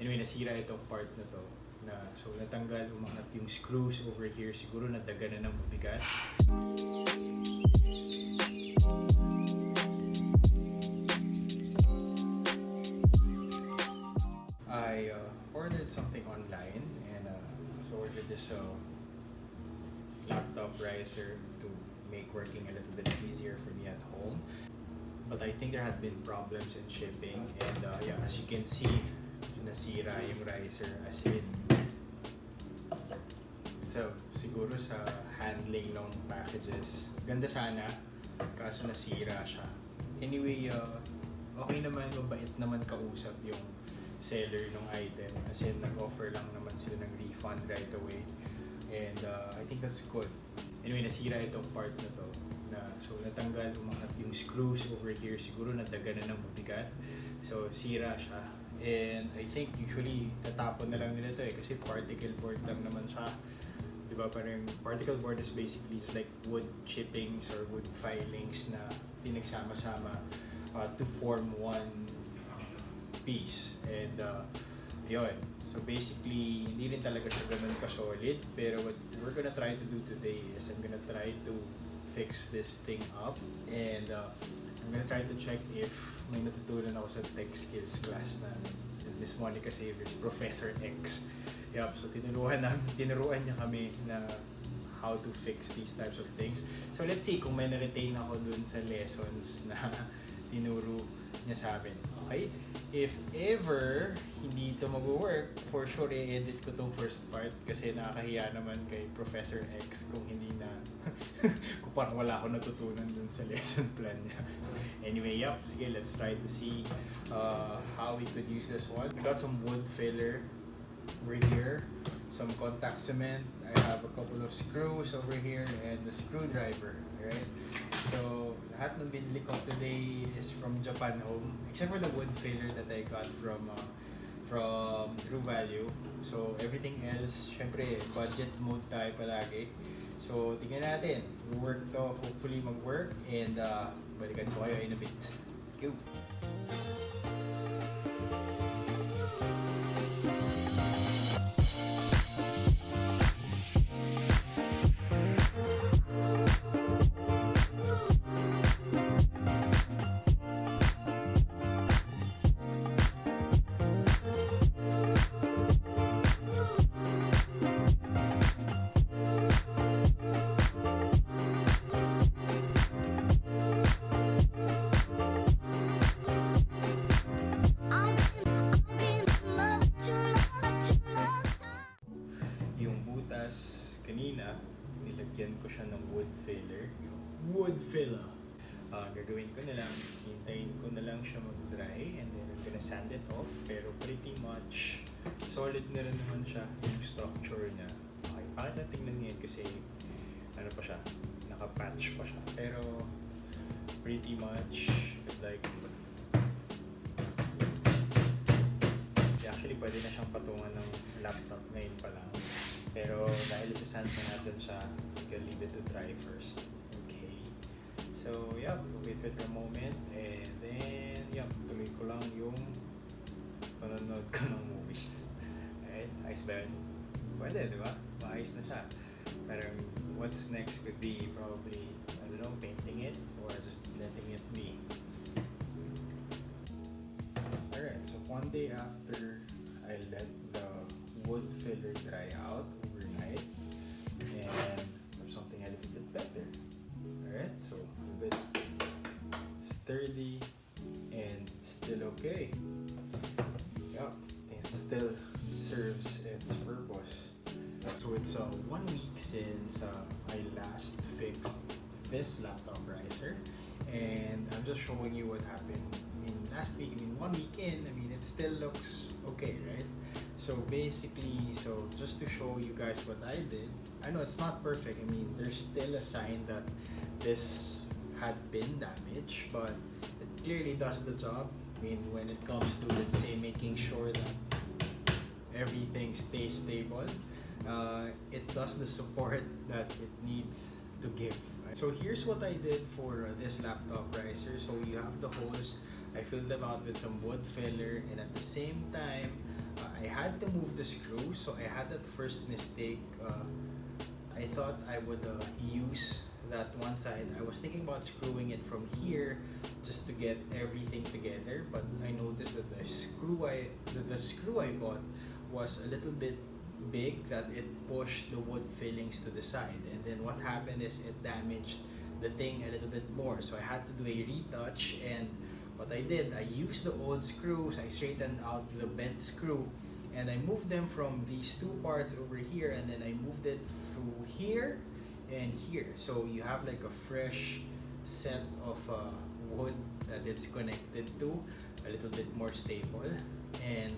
Anyway, nasira itong part na to. So natanggal, umangat yung screws over here. Siguro nadaga na ng mabigat. I ordered something online and so ordered this laptop riser to make working a little bit easier for me at home. But I think there had been problems in shipping and yeah, as you can see, nasira yung riser as in. So, siguro sa handling ng packages, ganda sana, kaso nasira siya. Anyway, okay naman, mabait naman kausap yung seller ng item as in nag-offer lang naman sila ng refund right away and I think that's good. Anyway, nasira itong part na to so natanggal, umangat yung screws over here, siguro nadaga na ng mabigat, so sira siya and I think usually tatapon na lang nila to kasi particle board lang naman siya, diba? Parang particle board is basically just like wood chippings or wood filings na pinagsama-sama to form one piece and yun. So basically, hindi rin talaga siya ganun ka-solid, pero what we're gonna try to do today is I'm gonna try to fix this thing up and I'm gonna try to check if may natutunan ako sa tech skills class na Miss Monica Savers, Professor X. Yup, so tinuruan niya kami na how to fix these types of things. So let's see kung may na-retain ako dun sa lessons na tinuro niya sa amin. Okay? If ever hindi ito mag-work, for sure i-edit ko tong first part kasi nakakahiya naman kay Professor X kung hindi na kung parang wala ako natutunan dun sa lesson plan niya. Anyway, yup, sige, let's try to see how we could use this one. I got some wood filler over here, some contact cement, I have a couple of screws over here and the screwdriver, right? So, lahat ng binili ko today is from Japan Home, except for the wood filler that I got from True Value. So, everything else, syempre, budget mode tayo palagi. So, tingnan natin. Work to, hopefully mag-work, and balikan ko kayo in a bit. Let's go! Kanina, nilagyan ko siya ng wood filler. Wood filler! Gagawin ko na lang, hintayin ko na lang siya mag-dry and then I'm gonna sand it off. Pero pretty much, solid na rin naman siya yung structure niya. Okay, bakit na tingnan ngayon kasi ano pa siya, naka-patch pa siya. Pero pretty much, like, actually pwede na siyang patungan ng laptop ngayon pa lang. Pero dahil isasand na natin siya, we can leave it to dry first. Okay. So, yeah, wait for a moment. And then, yeah, tuloy ko lang yung panonood ko ng movies. Alright, ayos ba yun? Pwede, di ba? Maayos na siya. Parang, what's next could be probably, I don't know, painting it or just letting it be. Alright, so one day after I let the wood filler dry out overnight and have something a little bit better. Alright, so a bit sturdy and still okay. Yeah, it still serves its purpose. So it's 1 week since I last fixed this laptop riser and I'm just showing you what happened in last week. I mean, 1 week in, I mean, it still looks okay, right? So basically, so just to show you guys what I did, I know it's not perfect. I mean, there's still a sign that this had been damaged, but it clearly does the job. I mean, when it comes to, let's say, making sure that everything stays stable, it does the support that it needs to give. So here's what I did for this laptop riser. So you have the holes, I filled them out with some wood filler, and at the same time, I had to move the screw, so I had that first mistake. I thought I would use that one side. I was thinking about screwing it from here just to get everything together, but I noticed that the screw I bought was a little bit big, that it pushed the wood fillings to the side, and then what happened is it damaged the thing a little bit more. So I had to do a retouch, and what I did, I used the old screws, I straightened out the bent screw, and I moved them from these two parts over here, and then I moved it through here and here. So you have like a fresh set of wood that it's connected to, a little bit more stable, and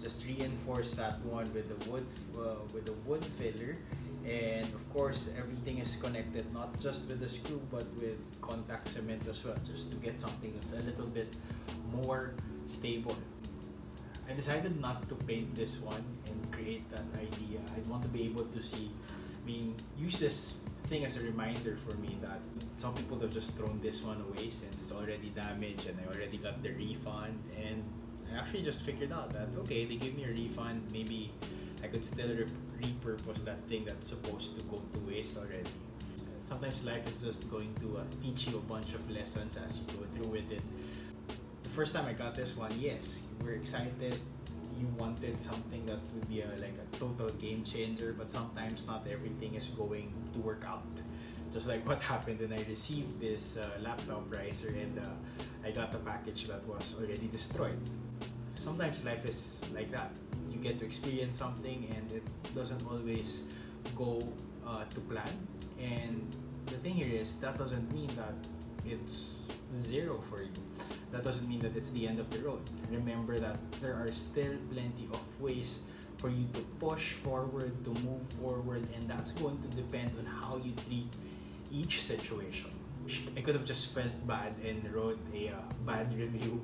just reinforce that one with the wood filler. And of course, everything is connected not just with the screw but with contact cement as well, just to get something that's a little bit more stable. I decided not to paint this one and create that idea. I want to be able to see, use this thing as a reminder for me that some people have just thrown this one away since it's already damaged and I already got the refund. And I actually just figured out that, okay, they gave me a refund, maybe I could still repurpose that thing that's supposed to go to waste already. Sometimes life is just going to teach you a bunch of lessons as you go through with it. The first time I got this one, yes, you were excited, you wanted something that would be like a total game changer, but sometimes not everything is going to work out. Just like what happened when I received this laptop riser and I got a package that was already destroyed. Sometimes life is like that. You get to experience something and it doesn't always go to plan. And the thing here is, that doesn't mean that it's zero for you. That doesn't mean that it's the end of the road. Remember that there are still plenty of ways for you to push forward, to move forward, and that's going to depend on how you treat each situation. I could have just felt bad and wrote a bad review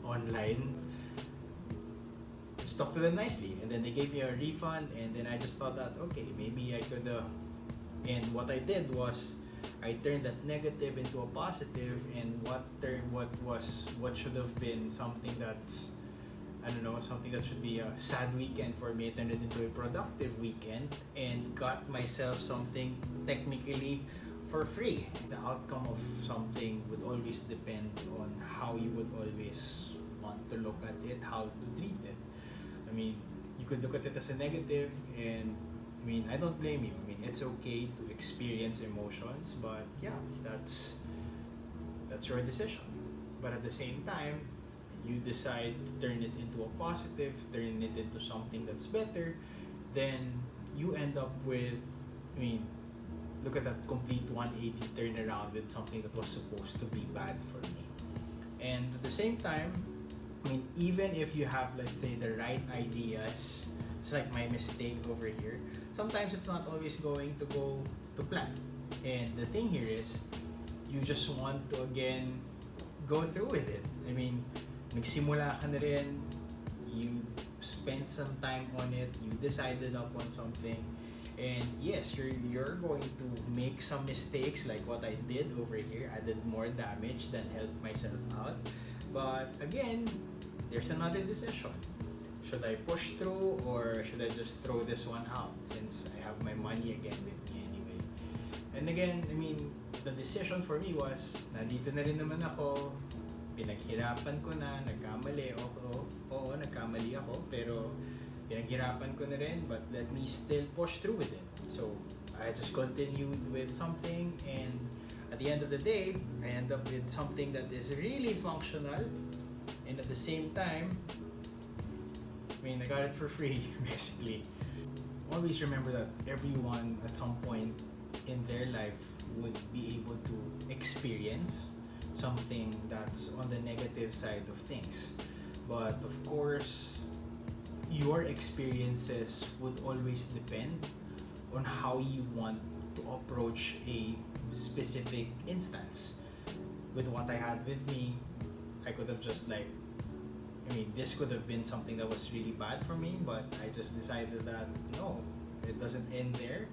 online. Just talked to them nicely, and then they gave me a refund, and then I just thought that, okay, maybe I could and what I did was I turned that negative into a positive, and what should have been something that's, I don't know, something that should be a sad weekend for me, I turned it into a productive weekend and got myself something technically for free. The outcome of something would always depend on how you would always want to look at it, how to treat it. You could look at it as a negative, and I don't blame you. It's okay to experience emotions, but yeah, that's your decision. But at the same time, you decide to turn it into a positive, turn it into something that's better, then you end up with, look at that complete 180 turnaround with something that was supposed to be bad for me. And at the same time, even if you have, let's say, the right ideas, it's like my mistake over here, sometimes it's not always going to go to plan. And the thing here is, you just want to again go through with it. Nagsimula ka na rin, you spent some time on it, you decided upon something, and yes, you're going to make some mistakes like what I did over here. I did more damage than helped myself out. But again, there's another decision. Should I push through, or should I just throw this one out since I have my money again with me anyway? And again, the decision for me was, nandito na rin naman ako, pinaghirapan ko na, nagkamali ako, oo, nagkamali ako, pero pinaghirapan ko na rin, but let me still push through with it. So I just continued with something, and at the end of the day, I end up with something that is really functional, and at the same time, I got it for free, basically. Always remember that everyone at some point in their life would be able to experience something that's on the negative side of things. But of course, your experiences would always depend on how you want to approach a specific instance. With what I had with me, I could have just this could have been something that was really bad for me, but I just decided that no, it doesn't end there.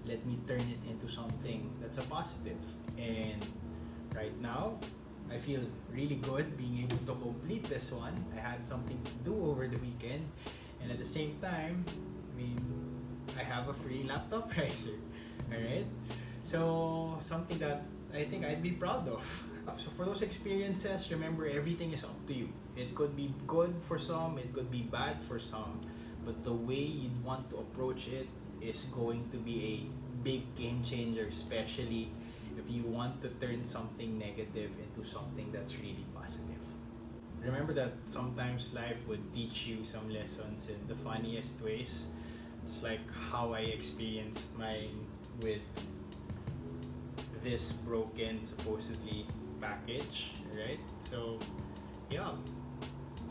Let me turn it into something that's a positive. And right now, I feel really good being able to complete this one. I had something to do over the weekend, and at the same time, I mean, I have a free laptop riser. Alright? So, something that I think I'd be proud of. So, for those experiences, remember everything is up to you. It could be good for some, it could be bad for some, but the way you'd want to approach it is going to be a big game changer, especially if you want to turn something negative into something that's really positive. Remember that sometimes life would teach you some lessons in the funniest ways, just like how I experienced mine with this broken, supposedly, package, right? So, yeah,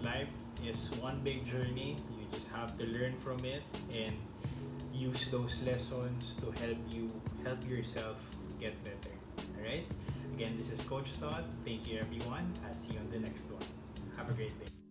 life is one big journey. You just have to learn from it and use those lessons to help yourself get better. Alright? Again, this is Coach Thought. Thank you everyone. I'll see you on the next one. Have a great day.